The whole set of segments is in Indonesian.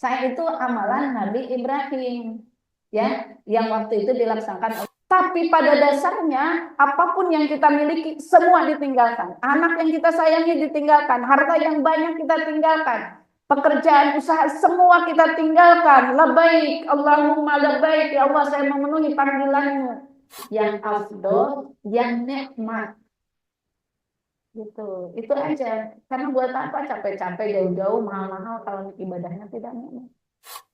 Saya itu amalan Nabi Ibrahim, ya, yang waktu itu dilaksanakan. Tapi pada dasarnya, apapun yang kita miliki, semua ditinggalkan. Anak yang kita sayangi ditinggalkan, harta yang banyak kita tinggalkan, pekerjaan, usaha, semua kita tinggalkan. Labbaik, Allahumma labbaik, ya Allah, saya memenuhi panggilanmu. Yang afdol, yang nikmat. Gitu, itu aja. Karena buat apa capek-capek jauh-jauh mahal-mahal kalau ibadahnya tidak nikmat.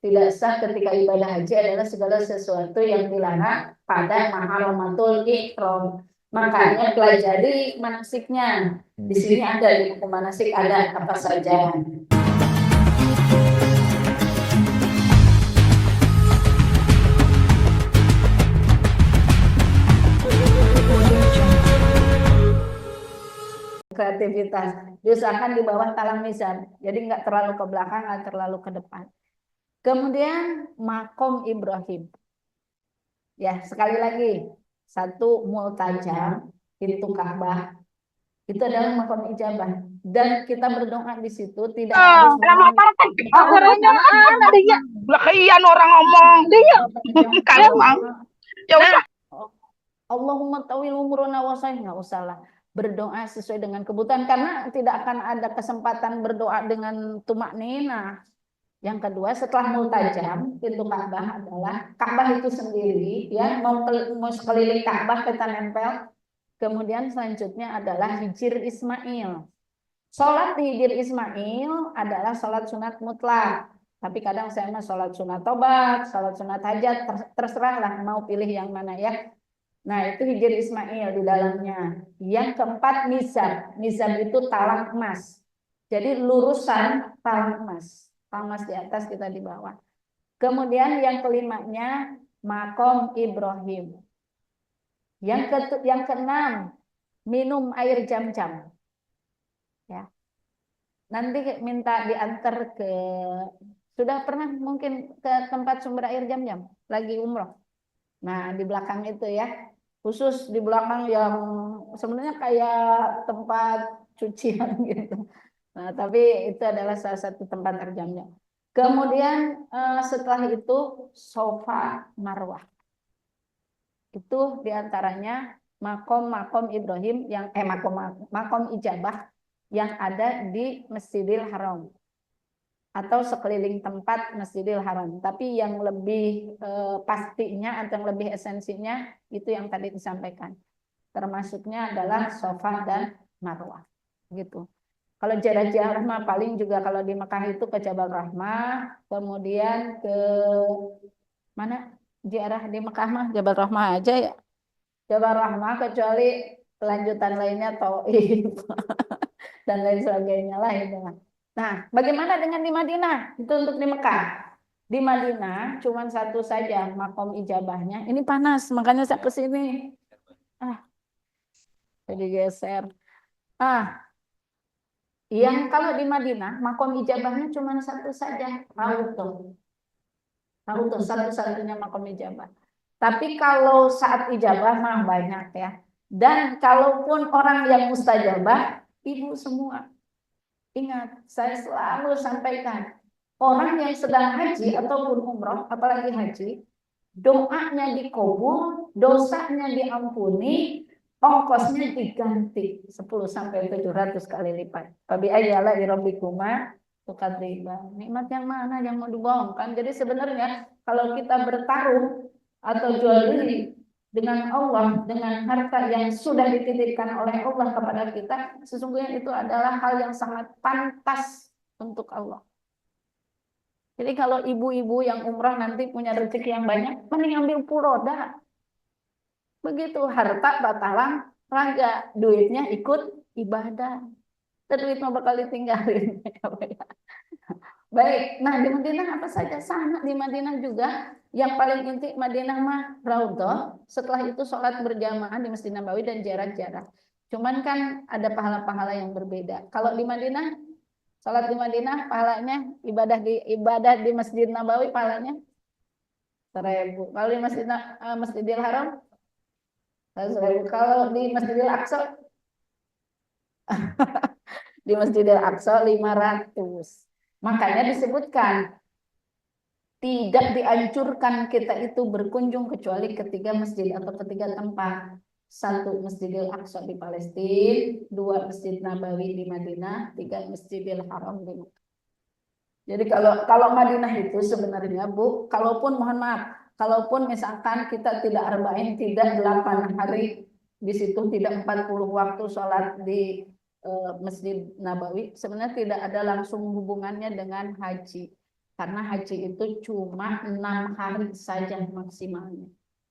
Tidak sah ketika ibadah haji adalah segala sesuatu yang dilarang pada maharamatul ihram. Makanya pelajari manasiknya. Di sini ada di buku manasik ada apa saja. Kreativitas diusahakan di bawah talang mizan, jadi nggak terlalu ke belakang, nggak terlalu ke depan. Kemudian makom Ibrahim, ya sekali lagi, satu multajam, pintu Ka'bah itu adalah makom ijabah, dan kita berdoa di situ tidak harus acaranya anak dia lakian orang ngomong dia kalau mau ya udah. Allahumma tawil umuruna wasai, nggak usah lah, berdoa sesuai dengan kebutuhan, karena tidak akan ada kesempatan berdoa dengan tumak nina. Yang kedua, setelah multajam, pintu Ka'bah adalah Ka'bah itu sendiri, ya, mau sekeliling Ka'bah kita nempel. Kemudian selanjutnya adalah Hijir Ismail. Sholat di Hijir Ismail adalah sholat sunat mutlak. Tapi kadang saya mah sholat sunat tobat, sholat sunat hajat, terserah lah mau pilih yang mana ya. Nah itu Hijir Ismail di dalamnya. Yang keempat Mizab. Mizab itu talang emas. Jadi lurusan talang emas. Talang emas di atas, kita di bawah. Kemudian yang kelimanya makom Ibrahim. Yang keenam minum air jam-jam. Ya. Nanti minta diantar ke, sudah pernah mungkin ke tempat sumber air jam-jam lagi umroh. Nah di belakang itu ya, khusus di belakang yang sebenarnya kayak tempat cucian gitu. Nah, tapi itu adalah salah satu tempat air jam-jam. Kemudian setelah itu sofa Marwah. Itu diantaranya makom Ibrahim yang makom ijabah yang ada di Masjidil Haram atau sekeliling tempat Masjidil Haram. Tapi yang lebih pastinya atau yang lebih esensinya itu yang tadi disampaikan. Termasuknya adalah Safa dan Marwah. Gitu. Kalau jarak-jarak mah paling juga kalau di Mekah itu ke Jabal Rahmah, kemudian ke mana? Ziarah di Mekah mah Jabal Rahmah aja ya. Jabal Rahmah, kecuali kelanjutan lainnya Thauf dan lain sebagainya lah itu. Nah, bagaimana dengan di Madinah? Itu untuk di Mekah. Di Madinah cuma satu saja makom ijabahnya. Ini panas, makanya saya ke sini. Jadi geser. Yang kalau di Madinah makom ijabahnya cuma satu saja, Raudhah. Raudhah satu-satunya makom ijabah. Tapi kalau saat ijabah mah banyak ya. Dan kalaupun orang yang mustajabah, ibu semua. Ingat, saya selalu sampaikan, orang yang sedang haji ataupun umroh, apalagi haji, doanya dikabul, dosanya diampuni, ongkosnya diganti 10 sampai 700 kali lipat. Fabi ayyala rabbikuma tukadziban. Nikmat yang mana yang mau dibohongkan? Jadi sebenarnya kalau kita bertarung atau jual beli dengan Allah, dengan harta yang sudah dititipkan oleh Allah kepada kita, sesungguhnya itu adalah hal yang sangat pantas untuk Allah. Jadi kalau ibu-ibu yang umrah nanti punya rezeki yang banyak, mending ambil puroda. Begitu, harta batalang raga, duitnya ikut ibadah. Dan duit mah bakal ditinggalin. Baik, nah di Madinah apa saja? Sama di Madinah juga. Yang paling inti Madinah mah Raudhah. Setelah itu sholat berjamaah di Masjid Nabawi dan jarak-jarak. Cuman kan ada pahala-pahala yang berbeda. Kalau di Madinah, sholat di Madinah pahalanya ibadah di Masjid Nabawi pahalanya 1.000. Kalau di Masjidil Haram 100.000. Kalau di Masjidil Aqsa di Masjidil Aqsa 500. Makanya disebutkan Tidak dianjurkan kita itu berkunjung kecuali ketiga masjid atau ketiga tempat. Satu, Masjidil Aqsa di Palestina, dua, Masjid Nabawi di Madinah, tiga, Masjidil Haram di Mekah. Jadi kalau Madinah itu sebenarnya Bu, kalaupun mohon maaf, kalaupun misalkan kita tidak arba'in, tidak 8 hari di situ, tidak 40 waktu sholat di Masjid Nabawi, sebenarnya tidak ada langsung hubungannya dengan haji. Karena haji itu cuma 6 hari saja maksimalnya.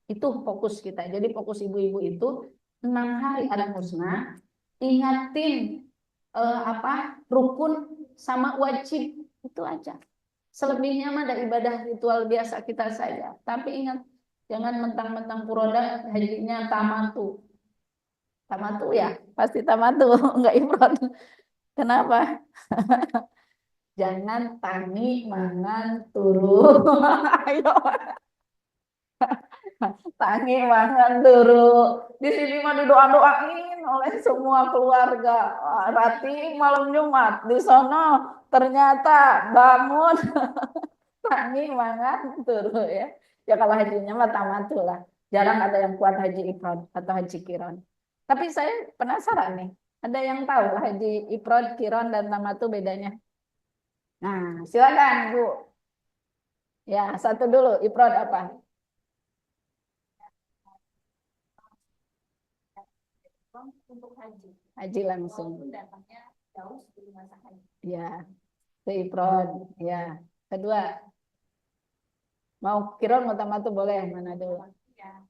Itu fokus kita. Jadi fokus ibu-ibu itu 6 hari ada musnah, ingatin rukun sama wajib, itu aja. Selebihnya mah ada ibadah ritual biasa kita saja. Tapi ingat, jangan mentang-mentang puroda hajinya tamatu. Tamatu ya, pasti tamatu, enggak ifrad. Kenapa? Jangan tani mangan turu. Ayo, tani mangan turu. Di sini mah didoa-doain oleh semua keluarga. Rati malam Jumat di sono ternyata bangun tani mangan turu ya. Ya kalau hajinya mah tamatu lah. Jarang ada yang kuat haji ifrad atau haji kiron. Tapi saya penasaran nih. Ada yang tahu haji ifrad, kiron dan tamatu bedanya? Nah, silakan Bu. Ya, satu dulu, ifrad apa? Untuk haji. Haji langsung. Datangnya jauh sebelum masa haji. Ya, itu ifrad. Ya. Kedua, mau kiron mau tamatu boleh, mana dulu? Ya.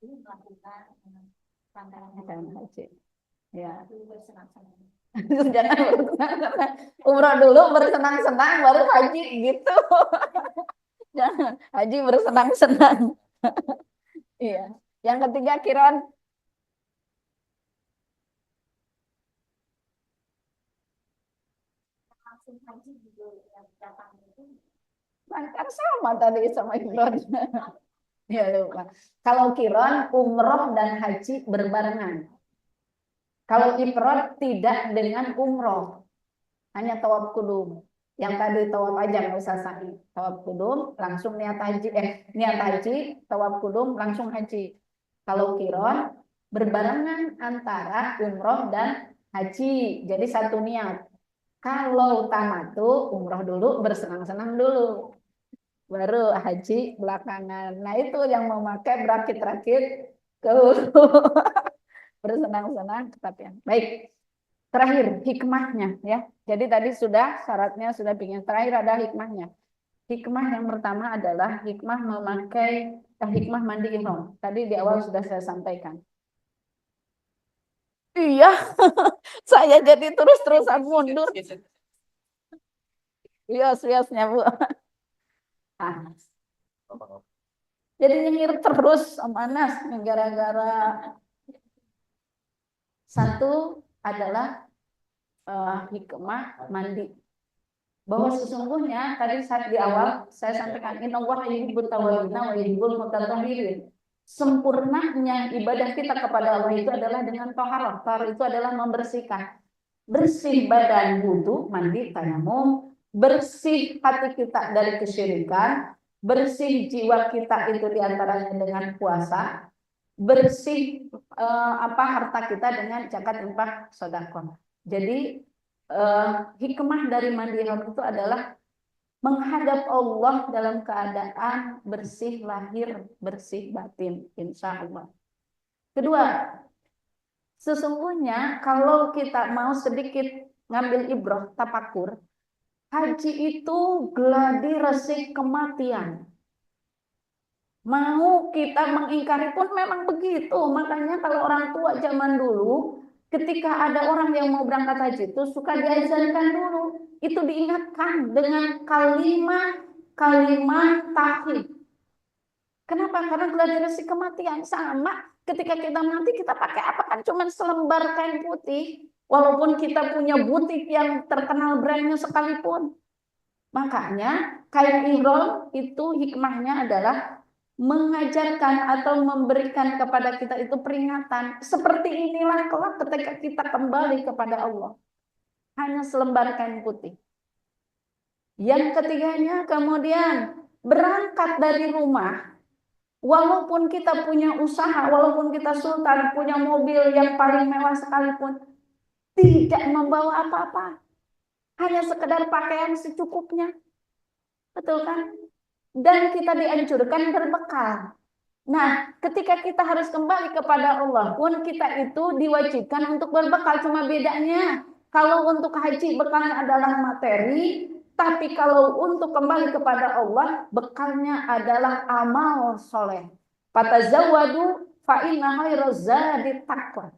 Sebelum melakukan rangkaian haji. Ya. Jangan bersenang-senang. Umroh dulu bersenang-senang baru haji gitu. Jangan haji bersenang-senang. Iya. Yang ketiga kiron. Langsung haji gitu yang datang itu. Kan sama tadi sama kiron. Ya lupa. Kalau kiron umroh dan haji berbarengan. Kalau ifrad tidak dengan umroh, hanya tawaf kudum. Yang tadi tawaf aja nggak usah sa'i. Tawaf kudum langsung niat haji, niat haji, tawaf kudum langsung haji. Kalau kiron berbarengan antara umroh dan haji, jadi satu niat. Kalau tamatu umroh dulu, bersenang-senang dulu, baru haji belakangan. Nah itu yang memakai berakit-rakit ke hulu. Bersenang-senang ketapian. Baik, terakhir hikmahnya ya. Jadi tadi sudah syaratnya sudah bikin. Terakhir ada hikmahnya. Hikmah yang pertama adalah hikmah memakai hikmah mandi ihram. Tadi di awal sudah saya sampaikan. Iya, saya jadi terus-terusan mundur. Bias-biasnya Bu. Ah. Jadi nyengir terus sama Anas gara-gara satu adalah hikmah mandi. Bahwa sesungguhnya tadi saat di awal saya sampaikan innallaha yuhibbut tawwabina wa yuhibbul mutatahhirin. Sempurnanya ibadah kita kepada Allah itu adalah dengan taharah. Taharah itu adalah membersihkan. Bersih badan wudu, mandi, tayamum, bersih hati kita dari kesyirikan, bersih jiwa kita itu diantaranya dengan puasa, bersih harta kita dengan zakat, infak, sedekah. Jadi hikmah dari mandi ihram itu adalah menghadap Allah dalam keadaan bersih lahir, bersih batin, insya Allah. Kedua, sesungguhnya kalau kita mau sedikit ngambil ibrah, tafakur, haji itu gladi resik kematian. Mau kita mengingkari pun memang begitu. Makanya kalau orang tua zaman dulu, ketika ada orang yang mau berangkat haji itu suka diajarkan dulu. Itu diingatkan dengan kalimat tauhid. Kenapa? Karena gladi resik kematian sama. Ketika kita mati kita pakai apa? Kan cuma selembar kain putih. Walaupun kita punya butik yang terkenal brandnya sekalipun. Makanya kain ihram itu hikmahnya adalah mengajarkan atau memberikan kepada kita itu peringatan. Seperti inilah kelak ketika kita kembali kepada Allah. Hanya selembar kain putih. Yang ketiganya kemudian berangkat dari rumah. Walaupun kita punya usaha, walaupun kita sultan, punya mobil yang paling mewah sekalipun, tidak membawa apa-apa. Hanya sekedar pakaian secukupnya. Betul kan? Dan kita dianjurkan berbekal. Nah, ketika kita harus kembali kepada Allah pun kita itu diwajibkan untuk berbekal. Cuma bedanya, kalau untuk haji bekalnya adalah materi, tapi kalau untuk kembali kepada Allah, bekalnya adalah amal soleh. Fatazawwadu fa inna khairaz zadi taqwa.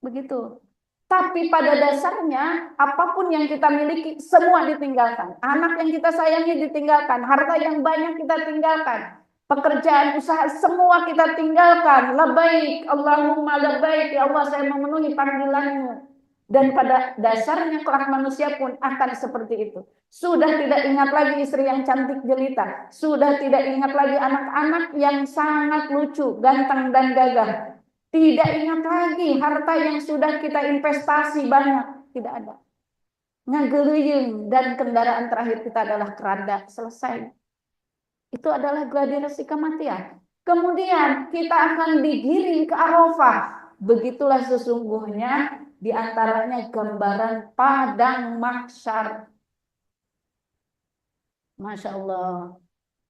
Begitu. Tapi pada dasarnya, apapun yang kita miliki, semua ditinggalkan. Anak yang kita sayangi ditinggalkan. Harta yang banyak kita tinggalkan. Pekerjaan, usaha, semua kita tinggalkan. Labbaik, Allahumma labbaik. Ya Allah, saya memenuhi panggilanmu. Dan pada dasarnya kelak manusia pun akan seperti itu. Sudah tidak ingat lagi istri yang cantik jelita. Sudah tidak ingat lagi anak-anak yang sangat lucu, ganteng dan gagah. Tidak ingat lagi harta yang sudah kita investasi banyak. Tidak ada. Ngageluyung dan kendaraan terakhir kita adalah keranda. Selesai. Itu adalah gladiresik kematian. Kemudian kita akan digiring ke Arafah. Begitulah sesungguhnya diantaranya gambaran padang mahsyar. Masya Allah.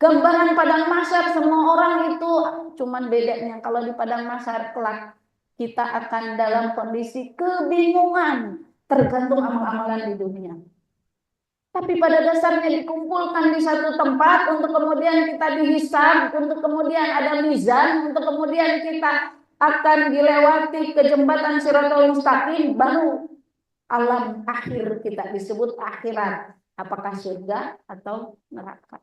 Gambaran padang mahsyar semua orang itu cuman bedanya kalau di padang mahsyar kelak kita akan dalam kondisi kebingungan tergantung amal-amalan di dunia. Tapi pada dasarnya dikumpulkan di satu tempat untuk kemudian kita dihisab, untuk kemudian ada mizan, untuk kemudian kita akan dilewati ke jembatan Shiratal Mustaqim, baru alam akhir kita disebut akhirat. Apakah surga atau neraka?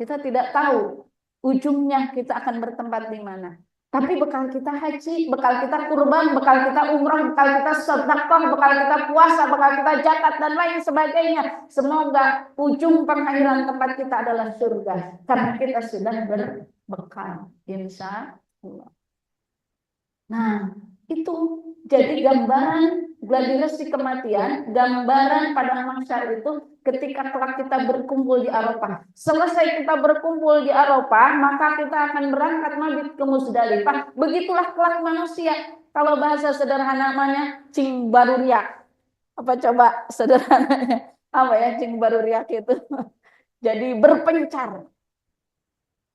Kita tidak tahu ujungnya kita akan bertempat di mana. Tapi bekal kita haji, bekal kita kurban, bekal kita umrah, bekal kita sedekah, bekal kita puasa, bekal kita zakat dan lain sebagainya. Semoga ujung pengakhiran tempat kita adalah surga. Karena kita sudah berbekal. Insya Allah. Nah, itu jadi gambaran gladiresik kematian, gambaran padang mahsyar itu ketika kelak kita berkumpul di Arafah. Selesai kita berkumpul di Arafah, maka kita akan berangkat mabit ke Musdalifah. Begitulah kelak manusia. Kalau bahasa sederhana namanya cing baru riak. Apa coba sederhananya? Apa ya cing baru riak itu? Jadi berpencar.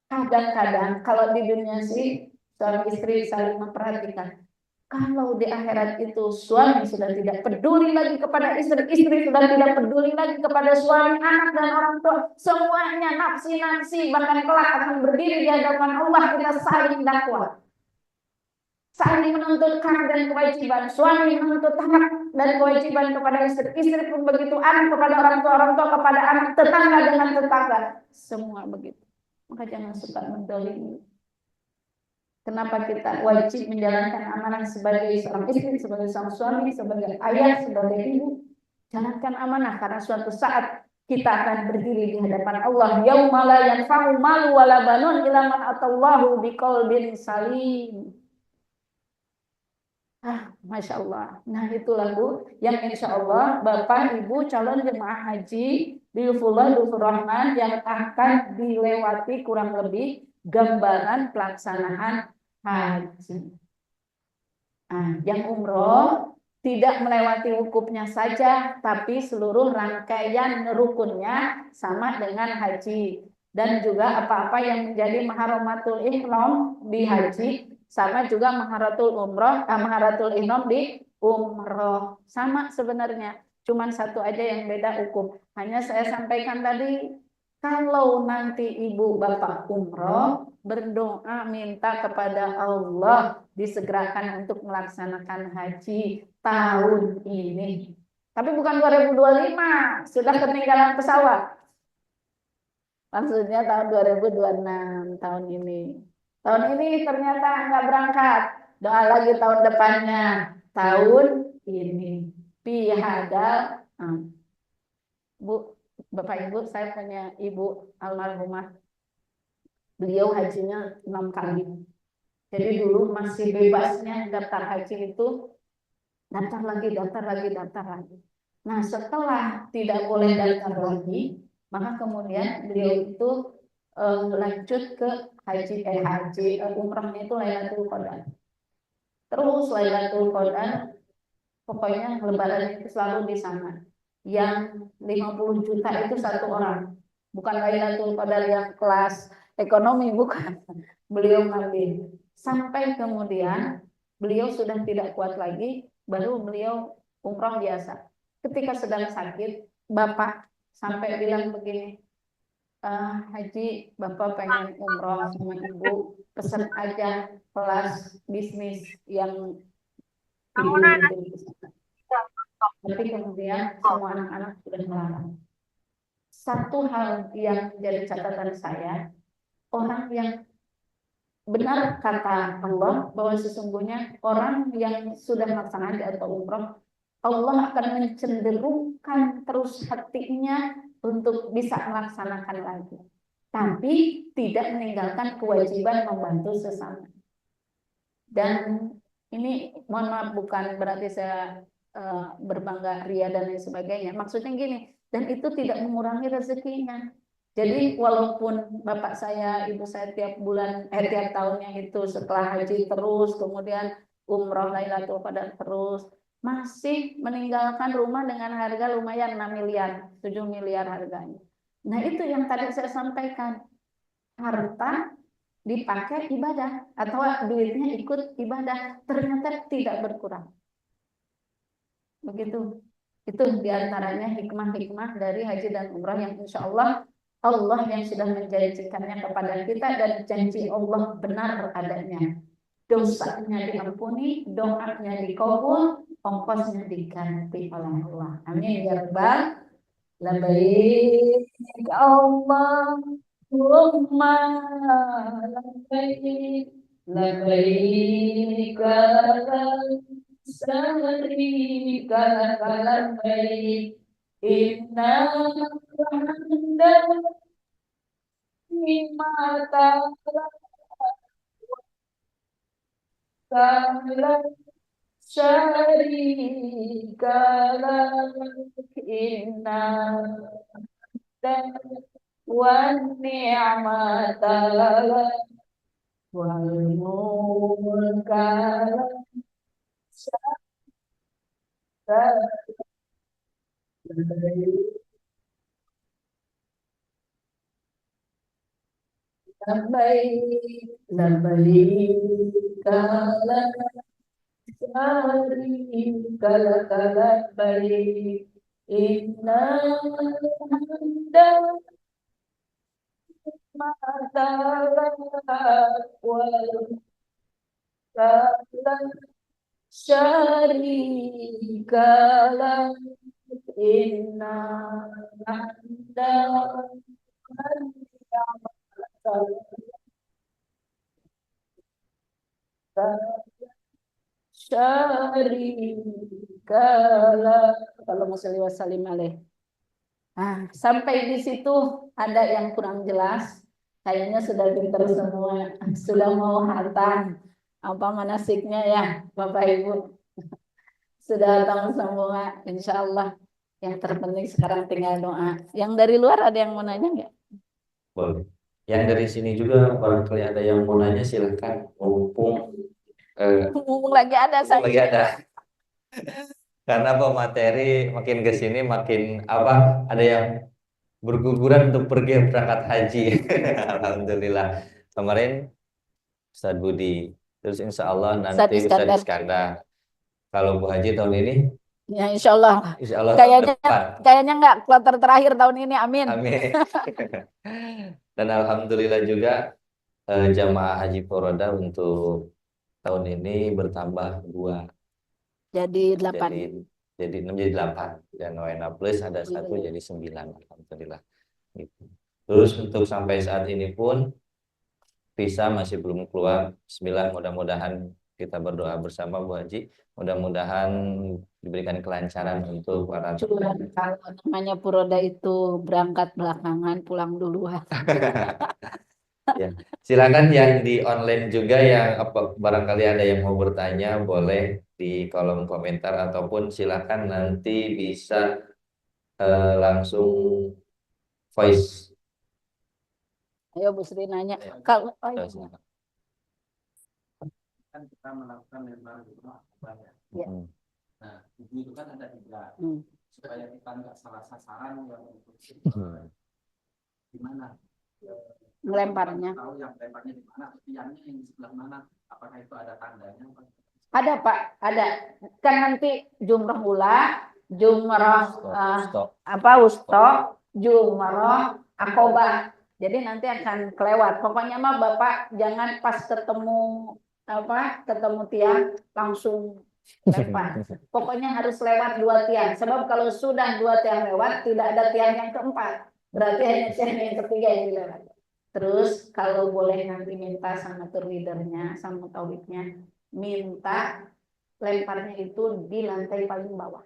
Kadang-kadang kalau di dunia sih suami istri saling memperhatikan. Kalau di akhirat itu suami sudah tidak peduli lagi kepada istri, istri sudah tidak peduli lagi kepada suami, anak dan orang tua, semuanya nafsi-nafsi, bahkan kelak akan berdiri di hadapan Allah, kita saling dakwah, saling menuntut hak dan kewajiban, suami menuntut hak dan kewajiban kepada istri, istri pun begitu, anak kepada orang tua kepada anak, tetangga dengan tetangga, semua begitu. Maka jangan suka mendolimi. Kenapa kita wajib menjalankan amanah sebagai seorang istri, sebagai seorang suami, sebagai ayah, sebagai ibu? Jalankan amanah karena suatu saat kita akan berdiri di hadapan Allah. Yauma la yanfa'u malu wala banun illa man atallahu biqalbin salim. Masya Allah. Nah itulah Bu, yang insya Allah Bapak Ibu calon jemaah haji Diyufullah Dufur Rahman yang akan dilewati kurang lebih gambaran pelaksanaan haji. Yang umroh tidak melewati wukufnya saja, tapi seluruh rangkaian rukunnya sama dengan haji. Dan juga apa-apa yang menjadi maharatul ihram di haji, sama juga maharatul ihram di umroh. Sama sebenarnya, cuman satu aja yang beda hukum. Hanya saya sampaikan tadi, kalau nanti ibu bapak umroh, berdoa minta kepada Allah disegerakan untuk melaksanakan haji tahun ini. Tapi bukan 2025, sudah ketinggalan pesawat. Maksudnya tahun 2026, tahun ini. Tahun ini ternyata nggak berangkat. Doa lagi tahun depannya. Tahun ini. Pihada. Bu, Bapak Ibu, saya punya ibu almarhumah. Beliau hajinya 6 kali. Jadi dulu masih bebasnya daftar haji itu daftar lagi. Nah, setelah tidak boleh daftar lagi, maka kemudian beliau itu lanjut ke umrahnya itu Lailatul Qadar. Terus Lailatul Qadar, pokoknya lebaran itu selalu di sana. Yang 50 juta itu satu orang. Bukan Lailatul Qadar yang kelas ekonomi, bukan. Beliau ngambil. Sampai kemudian beliau sudah tidak kuat lagi, baru beliau umrah biasa. Ketika sedang sakit, Bapak sampai bilang begini, Haji, Bapak pengen umroh sama Ibu, pesan aja kelas bisnis yang tinggi nanti di sana. Tapi kemudian semua anak-anak sudah melarang. Satu hal yang jadi catatan saya, orang yang benar kata Allah bahwa sesungguhnya orang yang sudah melaksanakan haji atau umroh, Allah akan mencenderungkan terus hatinya untuk bisa melaksanakan lagi. Tapi tidak meninggalkan kewajiban membantu sesama. Dan ini mohon maaf bukan berarti saya berbangga ria dan lain sebagainya. Maksudnya gini, dan itu tidak mengurangi rezekinya. Jadi walaupun bapak saya, ibu saya tiap bulan, tiap tahunnya itu setelah haji terus, kemudian umroh Lailatul Qadar terus, masih meninggalkan rumah dengan harga lumayan 6 miliar, 7 miliar harganya. Nah itu yang tadi saya sampaikan, harta dipakai ibadah atau duitnya ikut ibadah, ternyata tidak berkurang. Begitu. Itu diantaranya hikmah-hikmah dari haji dan umrah yang insya Allah Allah yang sudah menjanjikannya kepada kita dan janji Allah benar adanya. Dosanya diampuni, doanya dikabul, ongkosnya diganti oleh Allah. Amin ya rabbal alamin. Allahumma labbaik labbaik syarika lak labbaik innal hamda nimata lak syarika lak innal wan ni'mata lak wal mulka labbaik labbaik syarika lak labbaik innal hamda mata wal mulka syarika lak innal hamda syarika lak. Kalau musalli wa sallim alaih. Nah, sampai di situ ada yang kurang jelas. Kayaknya sudah pintar semua, sudah mau hatam apa manasiknya ya, Bapak Ibu. Sudah tahu semua, insya Allah. Yang terpenting sekarang tinggal doa. Yang dari luar ada yang mau nanya nggak? Boleh. Yang dari sini juga barangkali ada yang mau nanya silahkan. Mumpung Mumpung lagi ada saya. lagi ada. Karena apa materi makin ke sini makin apa ada yang berguguran untuk pergi berangkat haji. Alhamdulillah. Kemarin Ustadz Budi, terus insya Allah nanti Ustadz Iskandar. Kalau Bu Haji tahun ini? Ya insya Allah. Insya Allah kayaknya nggak kloter terakhir tahun ini. Amin. Amin. Dan alhamdulillah juga jamaah haji Foroda untuk tahun ini bertambah 2. Jadi 8. Jadi 6 jadi 8. Dan WNA plus ada 1 jadi 9. Alhamdulillah. Gitu. Terus untuk sampai saat ini pun visa masih belum keluar. Bismillah, mudah-mudahan kita berdoa bersama Bu Haji. Mudah-mudahan diberikan kelancaran untuk para kalau namanya Puroda itu berangkat belakangan, pulang duluan. Ya, silakan yang di online juga yang barangkali ada yang mau bertanya boleh di kolom komentar ataupun silakan nanti bisa langsung voice. Ayo Bu Sri nanya. Ya, Kalau oh, iya. silakan. Kan kita melakukan lempar jumlah banyak. Ya. Nah, itu kan ada 3. Supaya kita nggak salah sasaran yang gimana? Ngelemparnya. Tahu yang lemparnya di mana, tiangnya yang di sebelah mana? Apakah itu ada tandanya? Ada Pak, ada. Kan nanti jumrah ula, jumrah wusto, jumrah akobah. Jadi nanti akan kelewat. Pokoknya mah Bapak jangan pas ketemu tiang langsung lempar. Pokoknya harus lewat 2 tiang. Sebab kalau sudah 2 tiang lewat, tidak ada tiang yang keempat. Berarti hanya tiang yang ketiga yang dilewat. Terus kalau boleh nanti minta sama tour leadernya, sama tauhidnya, minta lemparnya itu di lantai paling bawah.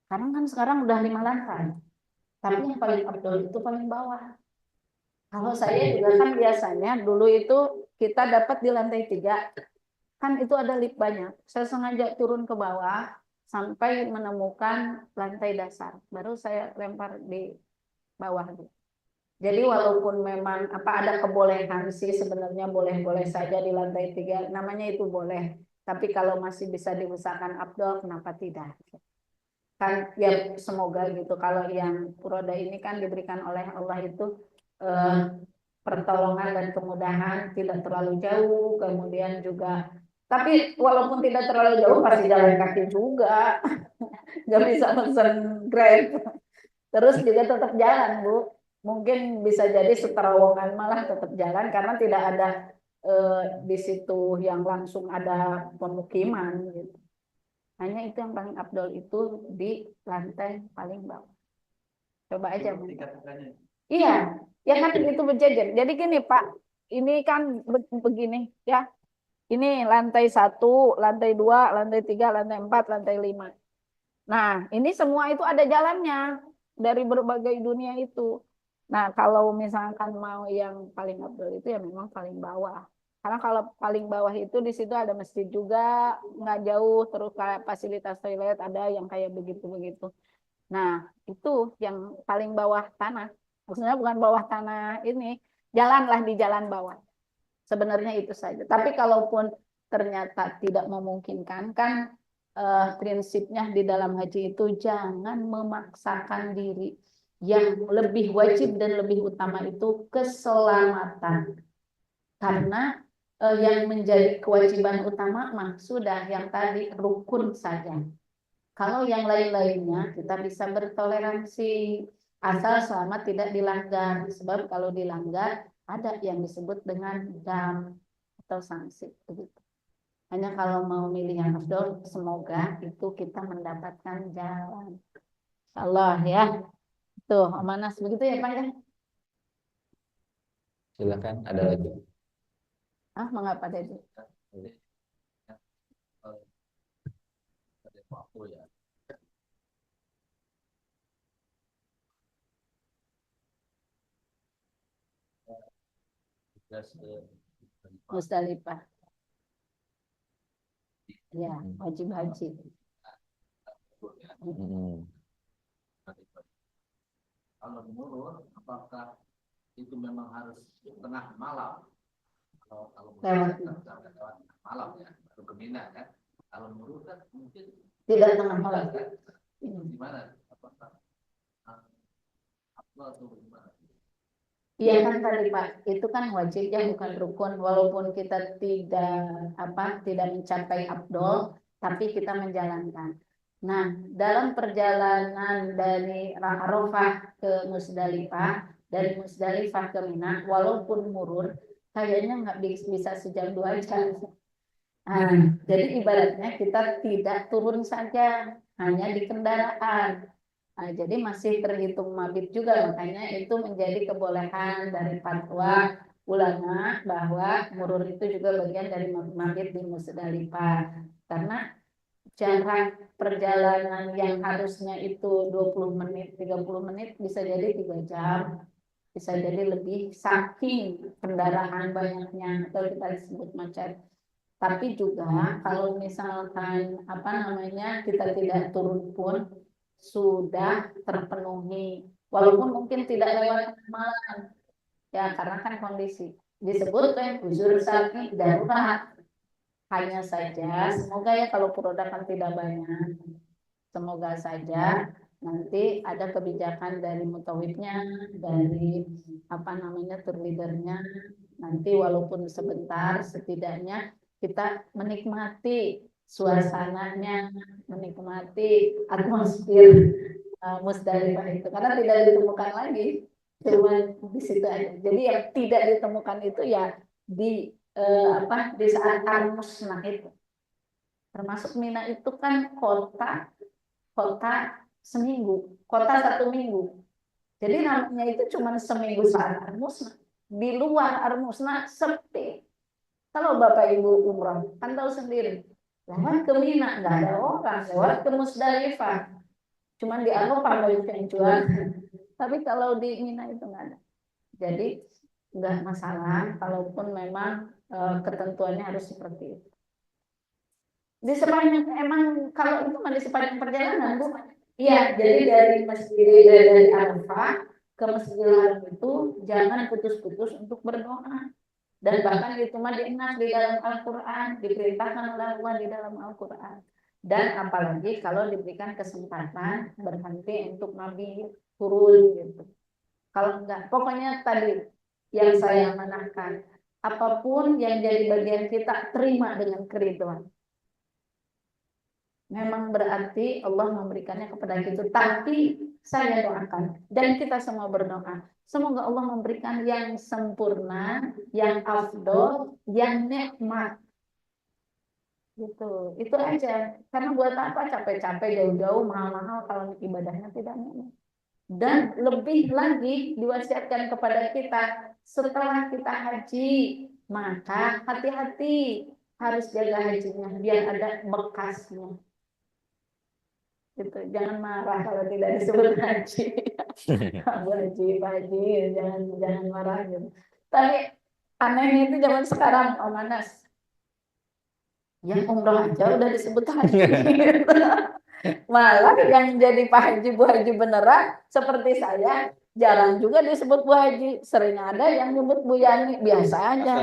Karena kan sekarang udah 5 lantai. Tapi yang paling abdol itu paling bawah. Kalau saya juga kan biasanya dulu itu kita dapat di lantai 3. Kan itu ada lift banyak. Saya sengaja turun ke bawah sampai menemukan lantai dasar. Baru saya lempar di bawah. Jadi walaupun memang ada kebolehan sih sebenarnya boleh-boleh saja di lantai 3. Namanya itu boleh. Tapi kalau masih bisa diusahakan abdol, kenapa tidak? Kan ya semoga gitu. Kalau yang Puroda ini kan diberikan oleh Allah itu pertolongan dan kemudahan, tidak terlalu jauh, kemudian juga tapi walaupun tidak terlalu jauh pasti jalan kaki juga. Nggak bisa pesan Grab. Terus juga tetap jalan, Bu. Mungkin bisa jadi seterowongan malah tetap jalan karena tidak ada di situ yang langsung ada pemukiman gitu. Hanya itu yang paling abdol itu di lantai paling bawah. Coba aja. Iya, ya kan itu berjejer. Jadi gini Pak, ini kan begini ya. Ini lantai 1, lantai 2, lantai 3, lantai 4, lantai 5. Nah, ini semua itu ada jalannya dari berbagai dunia itu. Nah, kalau misalkan mau yang paling abdul itu ya memang paling bawah. Karena kalau paling bawah itu di situ ada masjid juga, nggak jauh, terus kayak fasilitas toilet ada yang kayak begitu-begitu. Nah, itu yang paling bawah tanah. Maksudnya bukan bawah tanah ini, jalanlah di jalan bawah. Sebenarnya itu saja. Tapi kalaupun ternyata tidak memungkinkan, kan prinsipnya di dalam haji itu jangan memaksakan diri. Yang lebih wajib dan lebih utama itu keselamatan. Karena yang menjadi kewajiban utama mah sudah yang tadi rukun saja. Kalau yang lain-lainnya kita bisa bertoleransi asal selama tidak dilanggar. Sebab kalau dilanggar ada yang disebut dengan dam atau sanksi begitu. Hanya kalau mau milih yang afdol, semoga itu kita mendapatkan jalan. Allah ya. Tuh, Amanas begitu ya Pak ya? Silakan, ada lagi. Mengapa tadi? Musdalifah. Ya, wajib haji. Kalau menurut, apakah itu memang harus tengah malam? Kalau lewat malam ya, baru ke Mina kan? Kalau menurut kan mungkin tidak tengah malam. Gimana? Apakah atau gimana? Iya kan tadi Pak, itu kan wajibnya bukan rukun, walaupun kita tidak mencapai abdol, tapi kita menjalankan. Nah, dalam perjalanan dari Arafah ke Musdalifah, dari Musdalifah ke Mina, walaupun murur, kayaknya nggak bisa sejam 2 jam. Nah, jadi ibaratnya kita tidak turun saja, hanya di kendaraan. Nah, jadi masih terhitung mabit juga, makanya itu menjadi kebolehan dari fatwa ulama bahwa murur itu juga bagian dari mabit di Musdalifah. Karena jarak perjalanan yang harusnya itu 20 menit, 30 menit bisa jadi 3 jam. bisa jadi lebih saking kendaraan banyaknya atau kita disebut macet. Tapi juga kalau misalkan apa namanya kita tidak turun pun sudah terpenuhi, walaupun mungkin tidak lewat malam ya karena kan kondisi disebut uzur syar'i darurat. Hanya saja semoga ya kalau produk tidak banyak, semoga saja nanti ada kebijakan dari mutawifnya, dari apa namanya tour leadernya, nanti walaupun sebentar setidaknya kita menikmati suasananya, menikmati atmosfer Musdalifah itu karena tidak ditemukan lagi, cuma di situ aja. Jadi yang tidak ditemukan itu ya di di saat Al-Musnah itu. Termasuk Mina itu kan kota seminggu, kota 1 minggu. Jadi namanya itu cuma seminggu saat Al-Musnah. Di luar Al-Musnah sepi. Kalau Bapak Ibu umrah, kan tahu sendiri. Lewat ke Mina, nggak ada orang. Lewat ke Musdalifah, cuman di Arafah banyak yang jual. Tapi kalau di Mina itu nggak ada. Jadi nggak masalah, kalaupun memang ketentuannya harus seperti itu. Di sepanjang emang kalau itu di sepanjang perjalanan Bu. Iya, jadi dari dari Arafah ke Masjidil Haram itu jangan putus-putus untuk berdoa. Dan bahkan itu mah diingat di dalam Al-Qur'an, diperintahkan oleh Allah di dalam Al-Qur'an. Dan apalagi kalau diberikan kesempatan berhenti untuk Nabi turun gitu. Kalau enggak, pokoknya tadi yang saya amanahkan, apapun yang jadi bagian kita terima dengan keridhaan. Memang berarti Allah memberikannya kepada kita. Tapi saya doakan dan kita semua berdoa, semoga Allah memberikan yang sempurna, yang afdol, yang nikmat. Gitu. Itu aja. Karena buat apa capek-capek jauh-jauh mahal-mahal kalau ibadahnya tidak nikmat. Dan lebih lagi diwasiatkan kepada kita setelah kita haji, maka hati-hati harus jaga hajinya biar ada bekasnya. Gitu. Jangan marah kalau tidak disebut haji. Bu Haji, Pak Haji, jangan marah gitu. Tapi anehnya itu zaman sekarang, Om Anas, yang umroh aja udah disebut haji. Gitu. Malah yang jadi Pak Haji, Bu Haji beneran seperti saya, jarang juga disebut Bu Haji. Sering ada yang nyebut Bu Yani, biasa aja.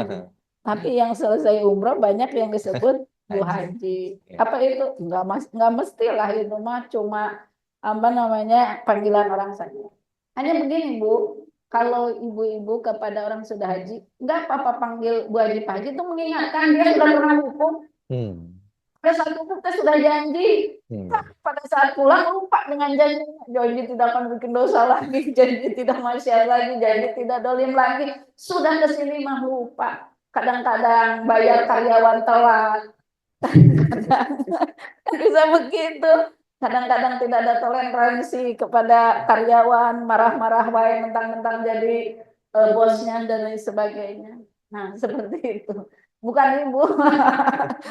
Tapi yang selesai umroh banyak yang disebut Bu Haji. Apa itu? Enggak mestilah itu mah cuma apa namanya panggilan orang saja. Hanya begini Bu, kalau ibu-ibu kepada orang sudah haji, enggak apa-apa panggil Bu Haji Pak Haji itu mengingatkan dia sudah pernah hukum. Pada saat hukum kita sudah janji. Pada saat pulang lupa dengan janjinya. Janji tidak akan bikin dosa lagi, janji tidak maksiat lagi, janji tidak dolim lagi. Sudah kesini mah lupa. Kadang-kadang bayar karyawan telat. Kadang-kadang bisa begitu. Kadang-kadang tidak ada toleransi kepada karyawan, marah-marah wae mentang-mentang jadi bosnya dan lain sebagainya. Nah, seperti itu. Bukan ibu.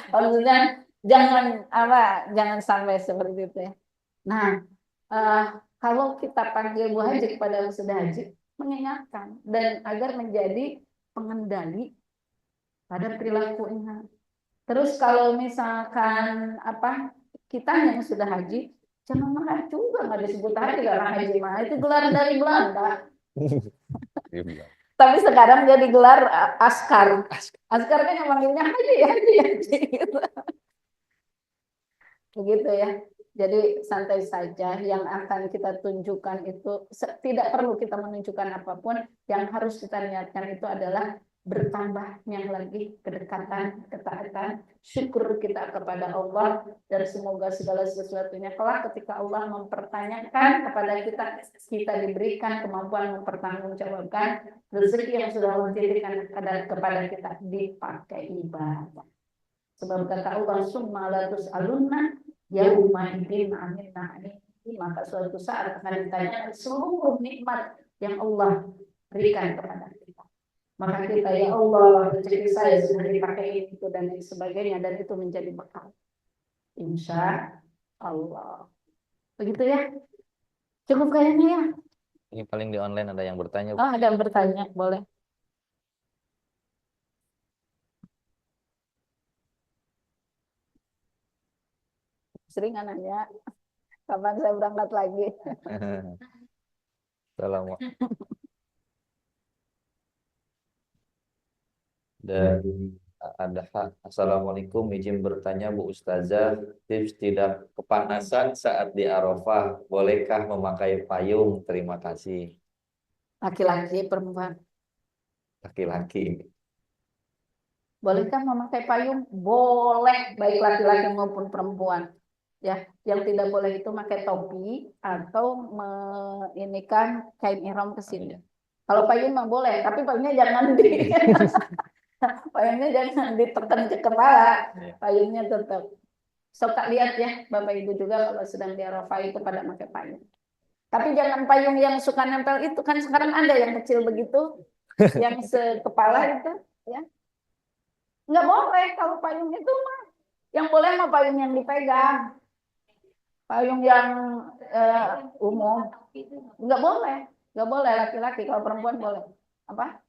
Maksudnya jangan sampai seperti itu ya. Nah, kalau kita panggil Bu Haji kepada yang sudah haji, mengingatkan dan agar menjadi pengendali pada perilakunya. Terus kalau misalkan kita yang sudah haji, jangan marah juga, nggak disebut haji karena haji mah itu gelar dari Belanda. Tapi sekarang jadi gelar askar. Askar kan yang manggilnya haji gitu. Begitu ya. Jadi santai saja, yang akan kita tunjukkan itu tidak perlu kita menunjukkan apapun, yang harus kita niatkan itu adalah bertambahnya lagi kedekatan, ketaatan, syukur kita kepada Allah, dan semoga segala sesuatunya kelak ketika Allah mempertanyakan kepada kita diberikan kemampuan mempertanggungjawabkan rezeki yang sudah Allah titipkan kepada kita dipakai ibadah. Sebab kata Allah, summa la tus'alunna yauma idzin 'anil na'im, maka suatu saat akan ditanya seluruh nikmat yang Allah berikan kepada kita. Maka kita, ya Allah, rezeki saya sudah dipakai itu dan lain sebagainya, dan itu menjadi bekal. Insya Allah. Begitu ya. Cukup kayaknya ya. Ini paling di online ada yang bertanya. Oh, ada yang bertanya, boleh. Sering nanya, kapan saya berangkat lagi? Assalamualaikum. Dari Assalamualaikum, izin bertanya Bu Ustazah, tips tidak kepanasan saat di Arafah, bolehkah memakai payung? Terima kasih. Laki-laki, perempuan. Laki-laki. Bolehkah memakai payung? Boleh, baik laki-laki maupun perempuan. Ya, yang tidak boleh itu pakai topi atau inikan kain ihram ke sini. Kalau payung mah boleh, tapi payungnya jangan payungnya jangan ditekan ke kepala. Payungnya tetap. Suka lihat ya, Bapak Ibu juga kalau sedang di Arafah itu pada pakai payung. Tapi jangan payung yang suka nempel itu, kan sekarang ada yang kecil begitu, yang sekepala itu, ya. Nggak boleh kalau payung itu mah. Yang boleh mah payung yang dipegang. Payung yang umum. Nggak boleh. Nggak boleh laki-laki. Kalau perempuan boleh. Apa?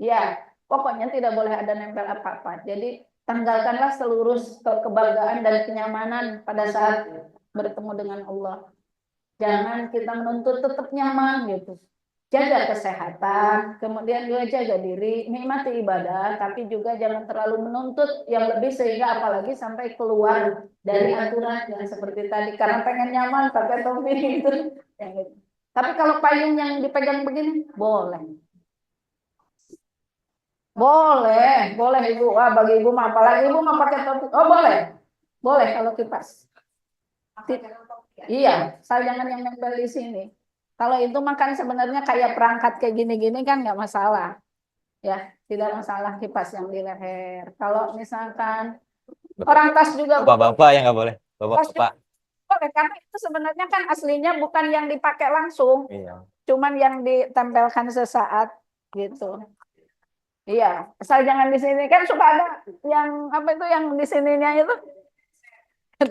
Ya, pokoknya tidak boleh ada nempel apa-apa. Jadi tanggalkanlah seluruh kebanggaan dan kenyamanan pada saat bertemu dengan Allah. Jangan kita menuntut tetap nyaman gitu. Jaga kesehatan, kemudian juga jaga diri, nikmati ibadah, tapi juga jangan terlalu menuntut yang lebih sehingga apalagi sampai keluar dari aturan yang seperti tadi karena pengen nyaman pakai topi gitu. Tapi kalau payung yang dipegang begini boleh. Boleh, boleh Ibu. Wah, bagi Ibu mah apalagi Ibu mau pakai topi. Oh, boleh. Boleh kalau kipas. Iya, asal jangan yang nempel di sini. Kalau itu makan sebenarnya kayak perangkat kayak gini-gini kan nggak masalah. Ya, tidak masalah kipas yang di leher. Kalau misalkan orang tas juga Bapak-bapak yang nggak boleh. Bapak-bapak. boleh, karena itu sebenarnya kan aslinya bukan yang dipakai langsung. Iya. Cuman yang ditempelkan sesaat gitu. Iya, asal jangan di sini kan suka ada yang apa itu yang di sininya itu.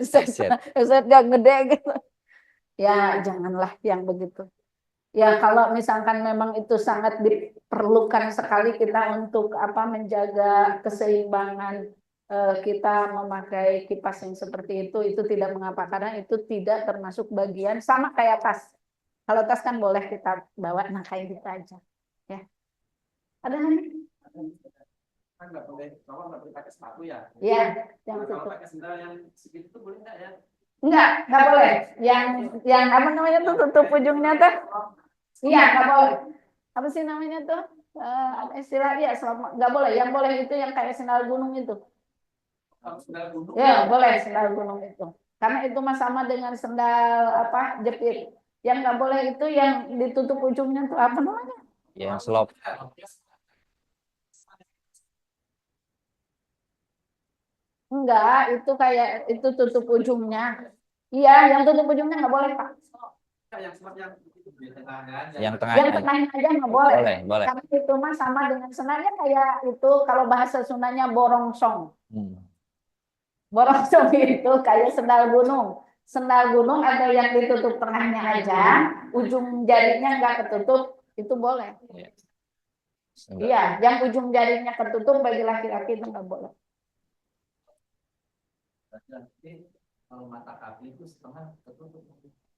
Set yang gede gitu. Ya, janganlah yang begitu. Ya, kalau misalkan memang itu sangat diperlukan sekali kita untuk apa menjaga keseimbangan kita memakai kipas yang seperti itu tidak mengapa karena itu tidak termasuk bagian sama kayak tas. Kalau tas kan boleh kita bawa, nah kayak gitu aja. Ya. Ada lagi? Kan nggak boleh, kalau nggak boleh pakai sepatu ya. Iya, jangan Kalau tutup. pakai sendal yang segitu tuh boleh nggak ya? Nggak boleh. Yang apa namanya tuh tutup ujungnya tuh? Iya, nggak boleh. Apa sih namanya tuh? Istilah ya, nggak boleh. Yang boleh itu yang kayak sendal gunung itu. Kalau sendal gunung. Ya, boleh sendal gunung itu. Karena itu mah sama dengan sendal apa jepit. Yang nggak boleh itu yang ditutup ujungnya tuh apa namanya? Yang slop. Enggak, itu kayak itu tutup ujungnya. Iya, yang tutup ujungnya nggak boleh, Pak. Yang slop yang di tengahnya aja. Yang tengah. Yang tengahnya aja nggak boleh. Boleh. Karena itu mah sama dengan senarnya kayak itu kalau bahasa Sundanya borongsong. Borongsong itu kayak sendal gunung. Sendal gunung ada yang ditutup tengahnya aja, ujung jarinya nggak ketutup, itu boleh. Iya, yang ujung jarinya ketutup bagi laki-laki itu nggak boleh. Kalau mata kaki itu setengah tertutup.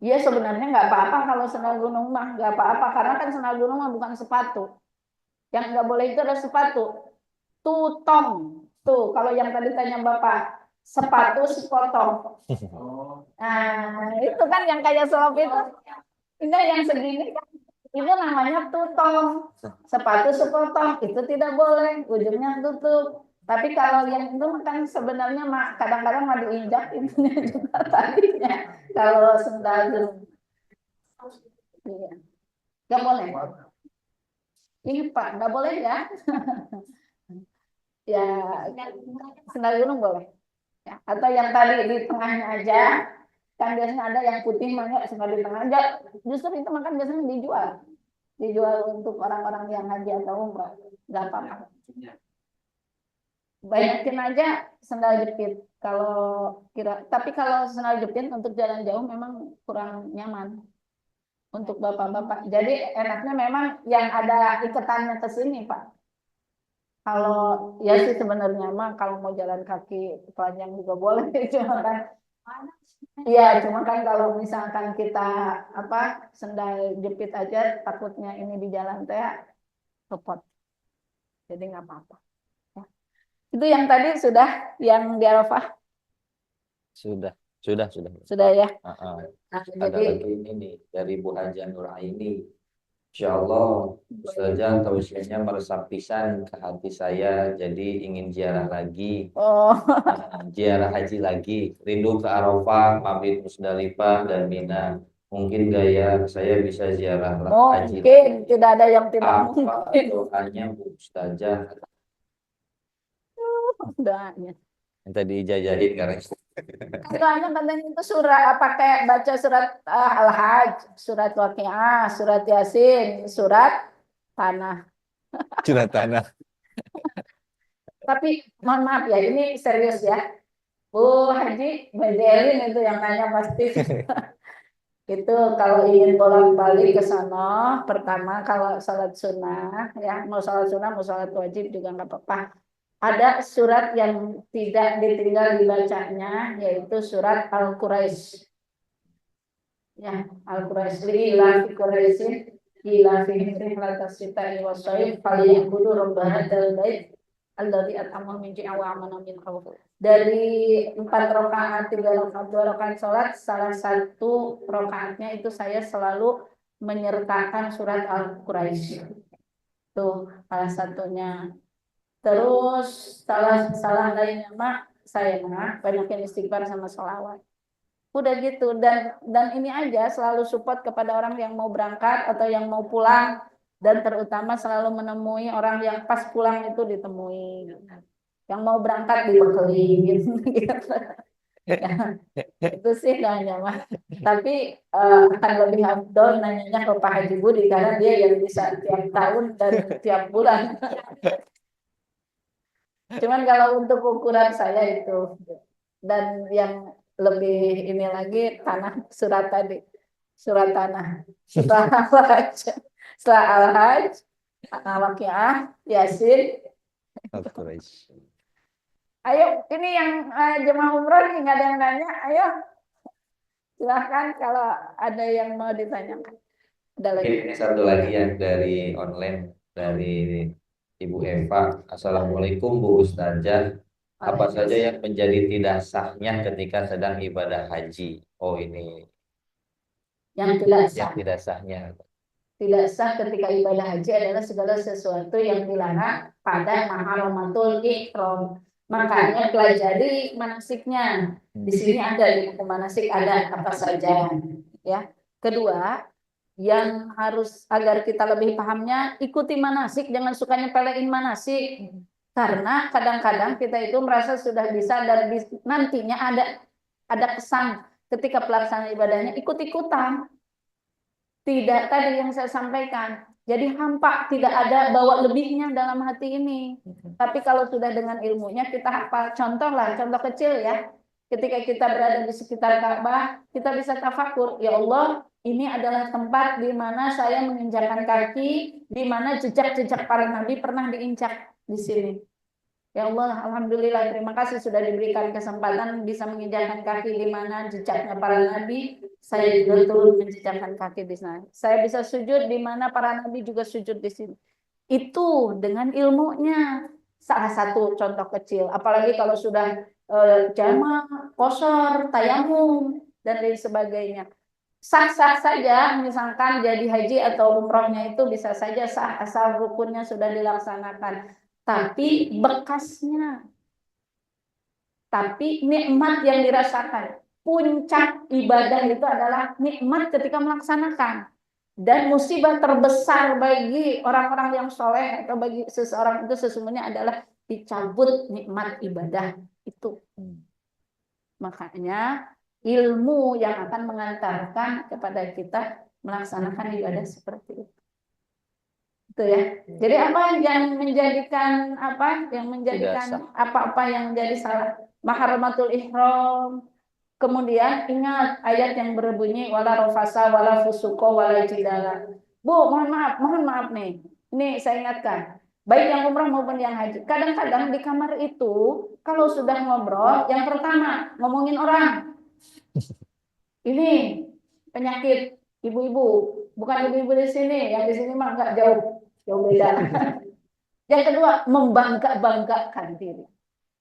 Iya sebenarnya nggak apa-apa kalau sendal gunung mah nggak apa-apa karena kan sendal gunung mah bukan sepatu. Yang nggak boleh itu adalah sepatu. Tutong. Tuh kalau yang tadi tanya Bapak, sepatu sepotong. Nah itu kan yang kayak selop itu. Ini yang segini kan. Itu namanya tutong. Sepatu sepotong itu tidak boleh, ujungnya tutup. Tapi kalau yang itu kan sebenarnya kadang-kadang mah diinjak intinya juga tadinya. Kalau sendal gunung. Iya. Nggak boleh. Ini Pak, nggak boleh ya? Ya, sendal gunung boleh. Ya. Atau yang tadi di tengahnya aja, kan biasanya ada yang putih banyak suka di tengah aja. Justru itu makan biasanya dijual untuk orang-orang yang haji atau umrah. Nggak apa-apa. Banyakin aja sendal jepit. Tapi kalau sendal jepit untuk jalan jauh memang kurang nyaman. untuk bapak-bapak. Jadi enaknya memang yang ada iketannya ke sini, Pak. Kalau ya sih sebenarnya mah kalau mau jalan kaki telanjang juga boleh, cuma kan iya, cuma kan kalau misalkan kita apa sendal jepit aja takutnya ini di jalan teh repot. Jadi nggak apa-apa. Ya. Itu yang tadi sudah yang di Arafah Sudah. sudah ya. Nah, Nah, ada jadi lagi ini nih dari Bu Haja Nur Aini. Insya Allah, Ustazah tausiahnya meresap pisan ke hati saya, jadi ingin ziarah lagi, oh ziarah haji lagi, rindu ke Arafah, Mabit Musdalifah dan Mina. Mungkin gaya saya bisa ziarah haji mungkin lagi. tidak ada yang tidak Apa mungkin doanya Bu Ustazah? doanya. Yang tadi jajahin karena Soalnya katanya itu surat pakai baca surat Al-Hajj, surat Waqiah, surat Yasin, surat Tanah. curhat tanah. Tapi mohon maaf ya, ini serius ya. Bu Haji, Medelin itu yang nanya pasti. Itu kalau ingin bolak-balik ke sana, pertama kalau sholat sunnah, ya mau sholat sunnah, mau sholat wajib juga nggak apa-apa. Ada surat yang tidak ditinggal dibacanya, yaitu surat Al-Quraisy. Ya, Al-Quraisy ila fi Quraisyin ila fi rihlatas sita'i wasyayf falyabudu rabb hadzal bait alladzi at'amahum min ju'in wa amanahum min khauf. Dari 4 rakaat, 3 rakaat, 2 rakaat sholat, salah satu rakaatnya itu saya selalu menyertakan surat Al-Quraisy. Tuh, salah satunya. Terus salah lainnya mah saya mah banyakin istighfar sama sholawat. Udah gitu dan ini aja selalu support kepada orang yang mau berangkat atau yang mau pulang dan terutama selalu menemui orang yang pas pulang itu ditemui. Yang mau berangkat dibekali gitu. Ya, itu sih nanya mah. Tapi akan lebih afdol nanyanya ke Pak Haji Budi karena dia yang bisa tiap tahun dan tiap bulan. Cuman kalau untuk ukuran saya itu dan yang lebih ini lagi tanah surat tadi surat tanah setelah Al-Hajj setelah Al-Hajj Al-Waqiah Yasin. Al-Quraisy. Ayo ini yang jemaah umroh nih nggak ada yang nanya, ayo silahkan kalau ada yang mau ditanyakan. Ada lagi. Ini satu lagi yang dari online dari Ibu Eva. Assalamualaikum Bu Ustazah. Apa saja yang menjadi tidak sahnya ketika sedang ibadah haji? Oh ini Yang tidak yang sah. tidak sahnya. Tidak sah ketika ibadah haji adalah segala sesuatu yang dilarang pada maharamatul ihram. Makanya pelajari manasiknya. Di sini ada di buku manasik ada apa saja. Ya. Kedua, yang harus agar kita lebih pahamnya ikuti manasik, jangan suka nyepelein manasik. Karena kadang-kadang kita itu merasa sudah bisa dan nantinya ada kesan ketika pelaksanaan ibadahnya ikut-ikutan. Tidak tadi yang saya sampaikan. Jadi hampa, tidak ada bawa lebihnya dalam hati ini. Tapi kalau sudah dengan ilmunya kita hafal. Contoh lah, contoh kecil ya. Ketika kita berada di sekitar Ka'bah, kita bisa tafakur. Ya Allah, ini adalah tempat di mana saya menginjakkan kaki, di mana jejak-jejak para nabi pernah diinjak di sini. Ya Allah, alhamdulillah, terima kasih sudah diberikan kesempatan bisa menginjakkan kaki di mana jejaknya para nabi. Saya juga turun menjejakkan kaki di sana. Saya bisa sujud di mana para nabi juga sujud di sini. Itu dengan ilmunya. Salah satu contoh kecil. Apalagi kalau sudah jamak, qashar, tayamum, dan lain sebagainya. Sah-sah saja, misalkan jadi haji atau umrohnya itu bisa saja sah asal rukunnya sudah dilaksanakan. Tapi bekasnya, tapi nikmat yang dirasakan. Puncak ibadah itu adalah nikmat ketika melaksanakan. Dan musibah terbesar bagi orang-orang yang soleh atau bagi seseorang itu sesungguhnya adalah dicabut nikmat ibadah itu. Makanya ilmu yang akan mengantarkan kepada kita melaksanakan ibadah seperti itu. Itu ya. Jadi apa yang menjadikan apa? Yang menjadikan apa-apa yang menjadi salah? Maharamatul ihram, Kemudian ingat ayat yang berbunyi wala rafasa wala fusuko wala jidala. Bu, mohon maaf nih. Ini saya ingatkan. Baik yang umrah maupun yang haji. Kadang-kadang di kamar itu kalau sudah ngobrol, yang pertama ngomongin orang. Ini penyakit ibu-ibu, bukan ibu-ibu di sini. Yang di sini mah nggak jauh beda. Yang kedua, membangga-banggakan diri.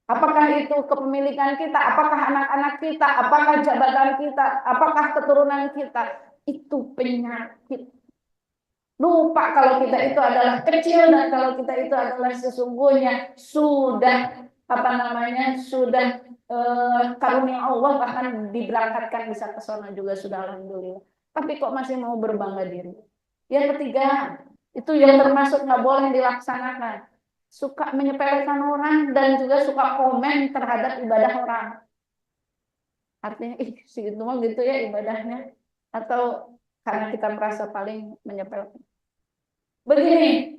Apakah itu kepemilikan kita, apakah anak-anak kita, apakah jabatan kita, apakah keturunan kita, itu penyakit. Lupa kalau kita itu adalah kecil dan kalau kita itu adalah sesungguhnya sudah sudah karunia Allah, bahkan diberangkatkan bisa ke sana juga sudah alhamdulillah. Tapi kok masih mau berbangga diri. Yang ketiga, itu yang termasuk nggak boleh dilaksanakan. Suka menyepelekan orang dan juga suka komen terhadap ibadah orang. Artinya, si itu mah gitu ya ibadahnya. Atau karena kita merasa paling menyepelekan. Begini,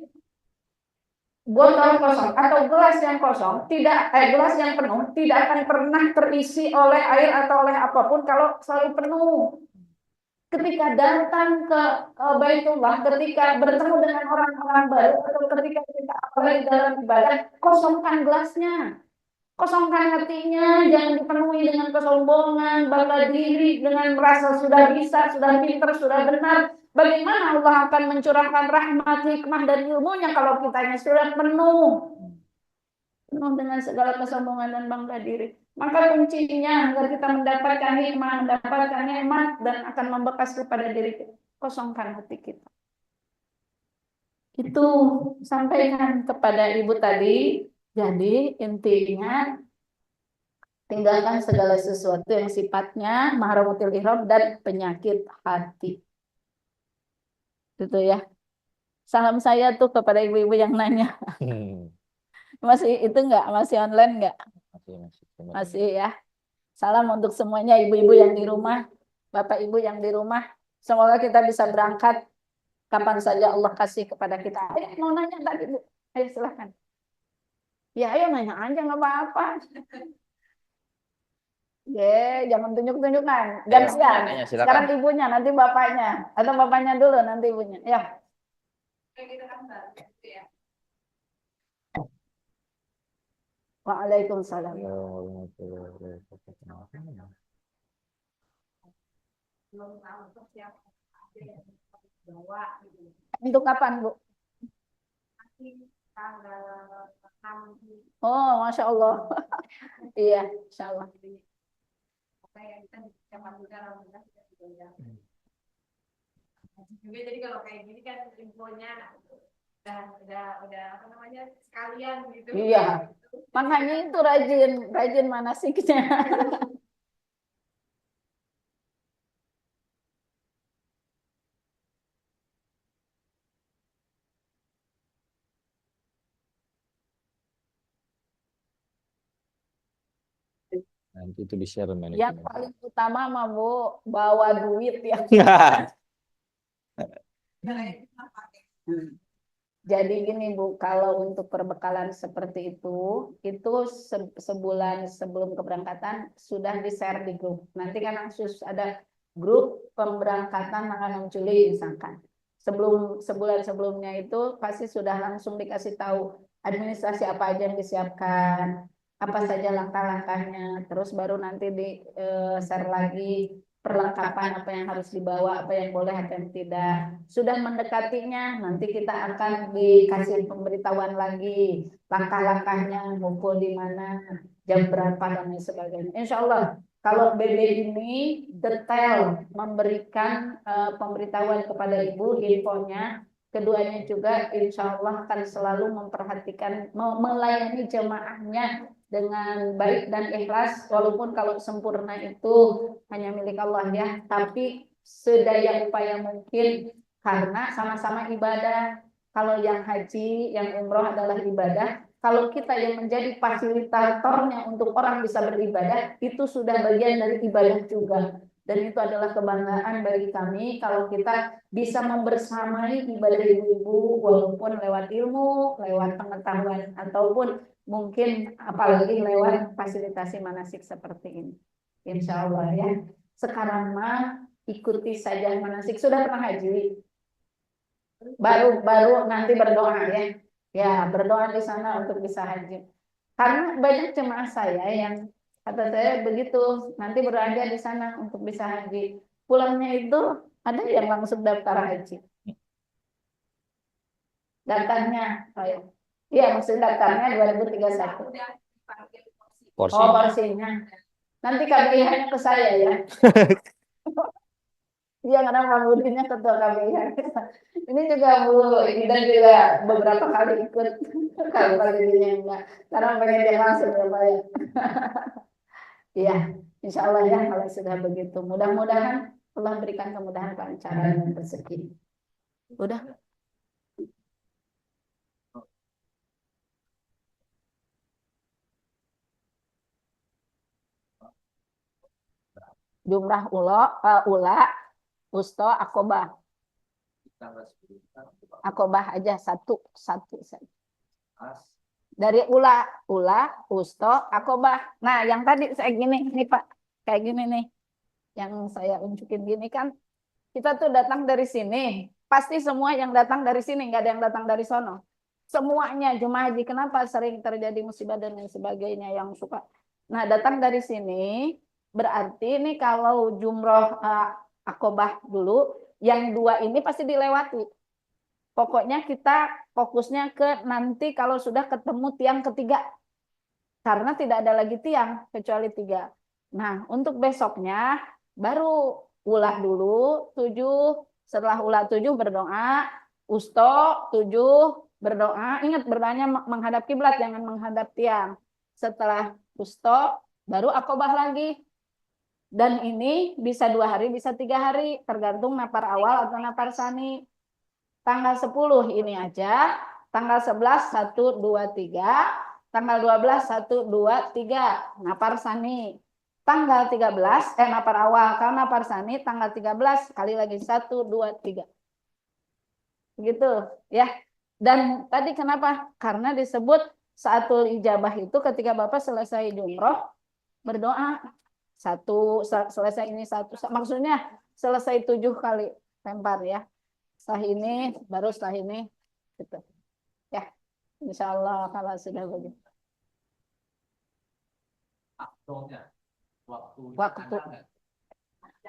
botol kosong atau gelas yang kosong, gelas yang penuh tidak akan pernah terisi oleh air atau oleh apapun kalau selalu penuh. Ketika datang ke Baitullah, ketika bertemu dengan orang-orang baru, atau ketika kita apalagi dalam ibadah, kosongkan gelasnya, kosongkan hatinya, jangan dipenuhi dengan kesombongan, bangga diri, dengan merasa sudah bisa, sudah pintar, sudah benar. Bagaimana Allah akan mencurahkan rahmat, hikmah, dan ilmunya kalau kitanya sudah penuh dengan segala kesombongan dan bangga diri. Maka kuncinya agar kita mendapatkan hikmah, mendapatkan nikmat dan akan membekas kepada diri kita, kosongkan hati kita. Itu sampaikan kepada ibu tadi. Jadi intinya tinggalkan segala sesuatu yang sifatnya mahramutil ihram dan penyakit hati. Itu ya. Salam saya tuh kepada ibu-ibu yang nanya. Masih itu enggak? Masih online enggak? Masih ya. Salam untuk semuanya ibu-ibu yang di rumah, bapak ibu yang di rumah. Semoga kita bisa berangkat kapan saja Allah kasih kepada kita. Mau nanya tadi Bu? Ayo silahkan. Ya ayo nanya aja nggak apa-apa. Jangan tunjuk-tunjukkan. Gantian. Sekarang ibunya, nanti bapaknya. Atau bapaknya dulu, nanti ibunya. Ya. Waalaikumsalam. Untuk kapan, Bu? Oh, Masya Allah. Iya, Insya Allah. Jadi kalau kayak gini kan infonya udah apa namanya sekalian gitu. Iya. Makanya itu rajin manasiknya. Nanti itu di-share Yang paling utama mah Bu, bawa duit ya. Jadi gini Bu, kalau untuk perbekalan seperti itu sebulan sebelum keberangkatan sudah di-share di grup. Nanti kan langsung ada grup pemberangkatan tanggal 6 Juli misalkan. Sebulan sebelumnya itu pasti sudah langsung dikasih tahu administrasi apa aja yang disiapkan, apa saja langkah-langkahnya, terus baru nanti di-share lagi perlengkapan apa yang harus dibawa, apa yang boleh, apa yang tidak. Sudah mendekatinya, nanti kita akan dikasih pemberitahuan lagi, langkah-langkahnya, ngumpul di mana, jam berapa, dan lain sebagainya. Insya Allah, kalau BB ini detail memberikan pemberitahuan kepada Ibu, infonya, keduanya juga insya Allah akan selalu memperhatikan, melayani jemaahnya dengan baik dan ikhlas, walaupun kalau sempurna itu hanya milik Allah ya, tapi sedaya upaya mungkin karena sama-sama ibadah. Kalau yang haji, yang umroh adalah ibadah, kalau kita yang menjadi fasilitatornya untuk orang bisa beribadah, itu sudah bagian dari ibadah juga. Dan itu adalah kebanggaan bagi kami kalau kita bisa membersamai ibadah ibu-ibu, walaupun lewat ilmu, lewat pengetahuan, ataupun mungkin apalagi lewat fasilitasi manasik seperti ini. insya Allah ya. Sekarang mah ikuti saja manasik. Sudah pernah haji? Baru nanti berdoa ya. Ya, berdoa di sana untuk bisa haji. Karena banyak jemaah saya yang kata saya begitu, nanti berada di sana untuk bisa haji. Pulangnya itu ada yang langsung daftar haji. Daftarnya, oh ya. Iya, maksud daftarnya 2031. Porsi. Oh, porsinya. Nanti KBIH-nya ke saya ya. Iya, karena Pak Budinya ketua KBIH. Ini juga Bu dan juga beberapa kali ikut. Kali ini enggak. Karena pengen dia langsung ya Pak ya. Iya, insya Allah ya kalau sudah begitu. Mudah-mudahan Allah berikan kemudahan kelancaran dan rezeki. Udah. Jumrah ula, usto, akobah. Akobah aja satu saja. Dari ula, usto, akobah. Nah, yang tadi saya gini, nih Pak, kayak gini nih, yang saya unjukin gini kan, kita tuh datang dari sini, pasti semua yang datang dari sini, nggak ada yang datang dari sono. Semuanya jemaah haji, kenapa sering terjadi musibah dan lain sebagainya yang suka. Nah, datang dari sini, berarti nih kalau jumroh akobah dulu, yang dua ini pasti dilewati. Pokoknya kita fokusnya ke nanti kalau sudah ketemu tiang ketiga. Karena tidak ada lagi tiang kecuali 3. Nah, untuk besoknya baru ulah dulu 7. Setelah ulah 7 berdoa, usto 7 berdoa. Ingat berdoanya menghadap kiblat, jangan menghadap tiang. Setelah usto baru akobah lagi. Dan ini bisa 2 hari, bisa 3 hari, tergantung napar awal atau napar sani. Tanggal 10 ini aja, tanggal 11 1 2 3, tanggal 12 1 2 3 napar sani. Tanggal 13 napar awal, kalau napar sani tanggal 13 kali lagi 1 2 3. Begitu ya. Dan tadi kenapa? Karena disebut saatul ijabah itu ketika Bapak selesai jumroh berdoa. Selesai ini satu, maksudnya selesai 7 kali lempar ya. Setelah ini baru setelah ini gitu ya, insya Allah kalau sudah begitu.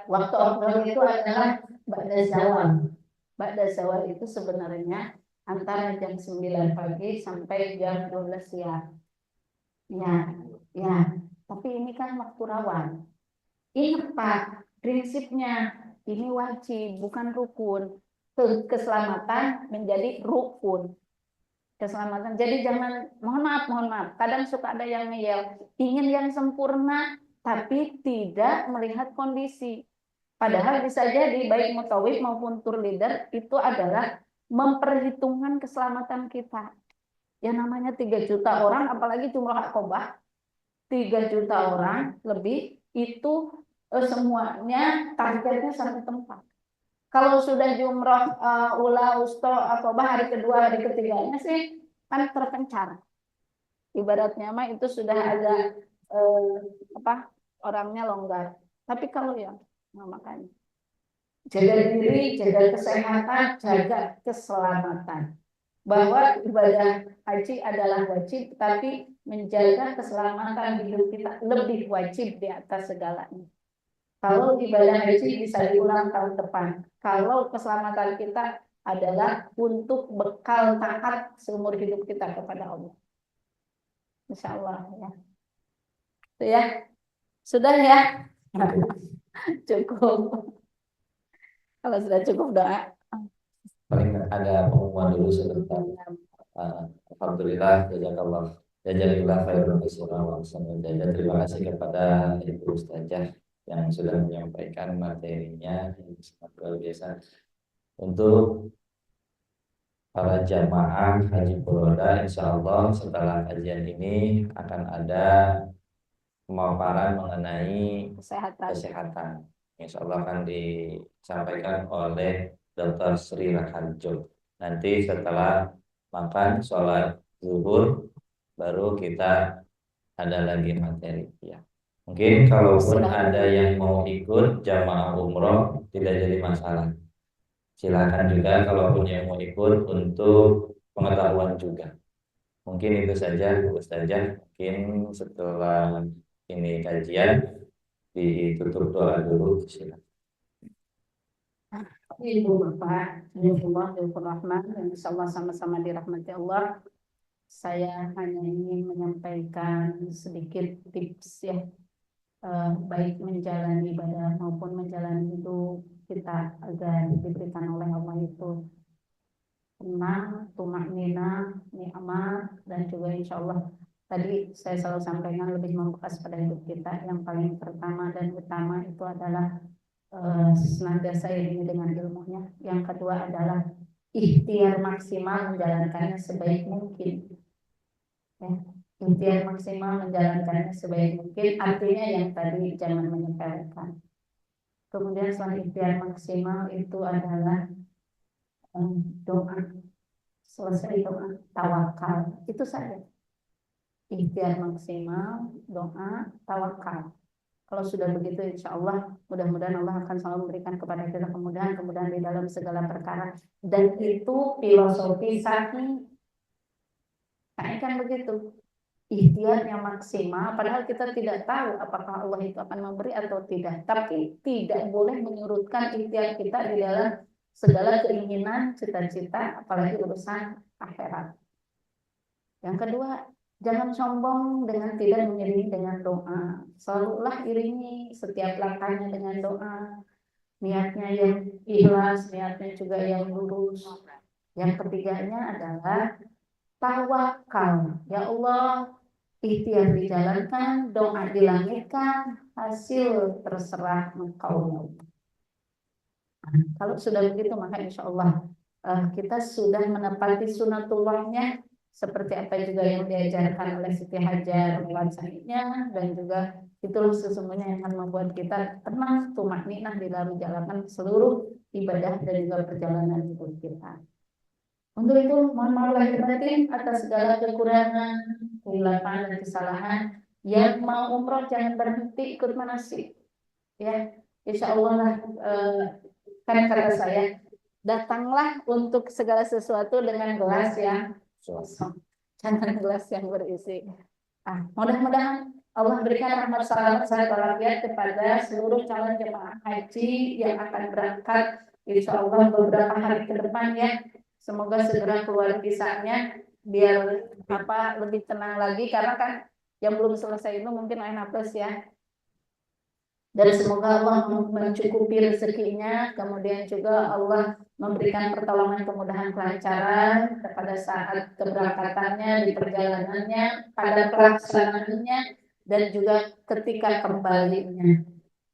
Waktu Afdol itu adalah ba'da zawal. Ba'da zawal itu sebenarnya antara jam 9 pagi sampai jam 12 siang. Ya. Tapi ini kan waktu rawan. Ingat Pak, prinsipnya ini wajib bukan rukun. Keselamatan menjadi rukun. Keselamatan. Jadi jangan, mohon maaf. Kadang suka ada yang ngeyel, ingin yang sempurna tapi tidak melihat kondisi. Padahal bisa jadi baik mutawif maupun tour leader itu adalah memperhitungkan keselamatan kita. Yang namanya 3 juta orang, apalagi jumlah akobah 3 juta orang lebih, itu semuanya targetnya satu tempat. Kalau sudah jumroh ula, usto, akobah hari kedua, hari ketiganya sih kan terpencar. Ibaratnya mah itu sudah agak orangnya longgar. Tapi kalau yang makanya jaga diri, jaga kesehatan, jaga keselamatan. Bahwa ibadah haji adalah wajib, tapi menjaga keselamatan hidup kita lebih wajib di atas segalanya. Kalau ibadah haji bisa diulang tahun depan. Kalau keselamatan kita adalah untuk bekal taat seumur hidup kita kepada Allah. Insya Allah ya. Itu ya. Sudah ya. Cukup. Kalau sudah cukup doa. Paling ada pengumuman dulu sebentar. Alhamdulillah, jazakallah khairul jazakallah. Terima kasih kepada Ibu Ustazah yang sudah menyampaikan materinya yang sangat luar biasa. Untuk para jamaah Haji Furoda, insya Allah setelah kajian ini akan ada pemaparan mengenai kesehatan. Insya Allah akan disampaikan oleh Dr. Sri Raharjo. Nanti setelah makan sholat zuhur baru kita ada lagi materi ya. Mungkin kalaupun ada yang mau ikut jamaah umroh tidak jadi masalah. Silakan juga kalaupun yang mau ikut untuk pengetahuan juga. Mungkin itu saja Bu Ustazah. Mungkin setelah ini kajian ditutup doa dulu. Silakan. Ibu Bapak, Rahman, dan insya Allah sama-sama dirahmati Allah. Saya hanya ingin menyampaikan sedikit tips ya, baik menjalani ibadah maupun menjalani hidup kita agar diberikan oleh Allah itu tenang, tumaknina, nikmat, dan juga insya Allah tadi saya selalu sampaikan lebih membekas pada hidup kita. Yang paling pertama dan utama itu adalah senantiasa iringi dengan ilmunya. Yang kedua adalah ikhtiar maksimal menjalankannya sebaik mungkin. Ya, ikhtiar maksimal menjalankannya sebaik mungkin. Artinya yang tadi jangan menyepelekan. Kemudian setelah ikhtiar maksimal itu adalah doa. Selesai doa, tawakal. Itu saja. Ikhtiar maksimal, doa, tawakal. Kalau sudah begitu, insya Allah, mudah-mudahan Allah akan selalu memberikan kepada kita kemudahan-kemudahan di dalam segala perkara. Dan itu filosofi sahih. Nah, kan begitu. Ikhtiar yang maksimal, padahal kita tidak tahu apakah Allah itu akan memberi atau tidak. Tapi tidak boleh menyurutkan ikhtiar kita di dalam segala keinginan, cita-cita, apalagi urusan akhirat. Yang kedua, jangan sombong dengan tidak mengiringi dengan doa. Selalulah iringi setiap langkahnya dengan doa. Niatnya yang ikhlas, niatnya juga yang lurus. Yang ketiganya adalah tawakal. Ya Allah, ikhtiar dijalankan, doa dilangitkan, hasil terserah Engkau. Kalau sudah begitu, maka insya Allah kita sudah menepati sunatullahnya seperti apa juga yang diajarkan oleh Siti Hajar Wansahnya, dan juga itulah sesungguhnya yang akan membuat kita tenang, tumakninah di dalam menjalankan seluruh ibadah dan juga perjalanan hidup kita. Untuk itu, mohon maaf lahir batin atas segala kekurangan, kehilafan dan kesalahan. Yang mau umroh jangan berhenti ikut manasik. Ya, insya Allah lah, kan kata saya, datanglah untuk segala sesuatu dengan gelas yang kosong, jangan gelas yang berisi. Mudah-mudahan Allah berikan rahmat salam sehat walafiat kepada seluruh calon jemaah haji yang akan berangkat insya Allah beberapa hari ke depan ya. Semoga segera keluar visanya biar lebih tenang lagi, karena kan yang belum selesai itu mungkin UNA Plus ya. Dan semoga Allah mencukupi rezekinya, kemudian juga Allah memberikan pertolongan, kemudahan, kelancaran pada saat keberangkatannya, di perjalanannya, pada pelaksanaannya, dan juga ketika kembalinya.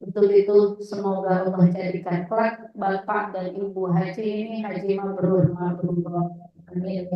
Untuk itu semoga Allah jadikan kelak Bapak dan Ibu haji ini haji mabrur, mabrur. Amin.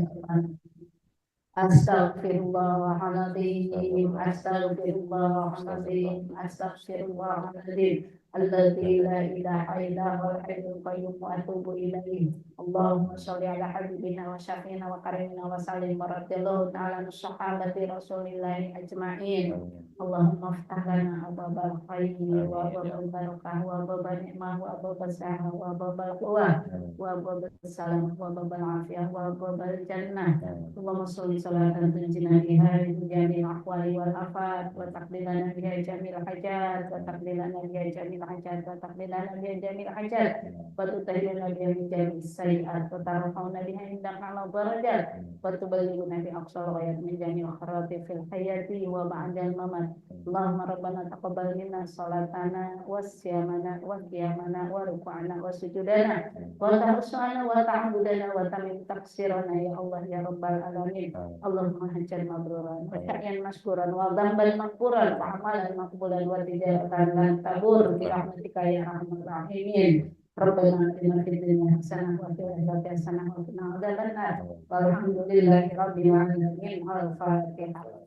Astaghfirullahaladzim, astaghfirullahaladzim, astaghfirullahaladzim. Alladzi la ilaha illa huwal hayyul qayyum wa atubu ilaih. Allahumma sholli ala habibina wa syafiina wa karimina wa sallim wa radhiyallahu ta'ala an sahabati Rasulillah ajma'in. Allahumma aftah lana abwabal khairi wa abwabal barakah wa abwabal ni'mah wa abwabal sa'ah wa abwabal quwwah wa abwabal salam wa abwabal afiyah wa abwabal jannah. Allahumma sholli sholatan tunjina biha min jami'il ahwali wal afat wa taqdilana biha jamil hajat wa taqdilana biha jamil hajat wa taqdilana biha jamil hajat wa tutahhiruna biha min jamil sayyi'at wa tarfa'una biha indaka ala darajat wa tuballighuna bi aqsal ghayat min jamil khairati fil hayati wa ba'dal mamat. Allahumma rabbana taqabbal minna salatana wa siyamana wa qiyamana wa ruku'ana wa sujudana wa tahusana wa ta'budana wa tamim taqsirana ya Allah ya rabbal alamin. Allahumma hajjan mabruran wa sa'yan mashkuran wa dhanban maghfuran wa amalan maqbulan wa tijaratan lan tabur bi rahmatika ya arhamar rahimin. Rabbana atina fid dunya hasanah wa fil akhirati hasanah wa qina adzabannar. Walhamdulillahi rabbil alamin. Al-Fatihah.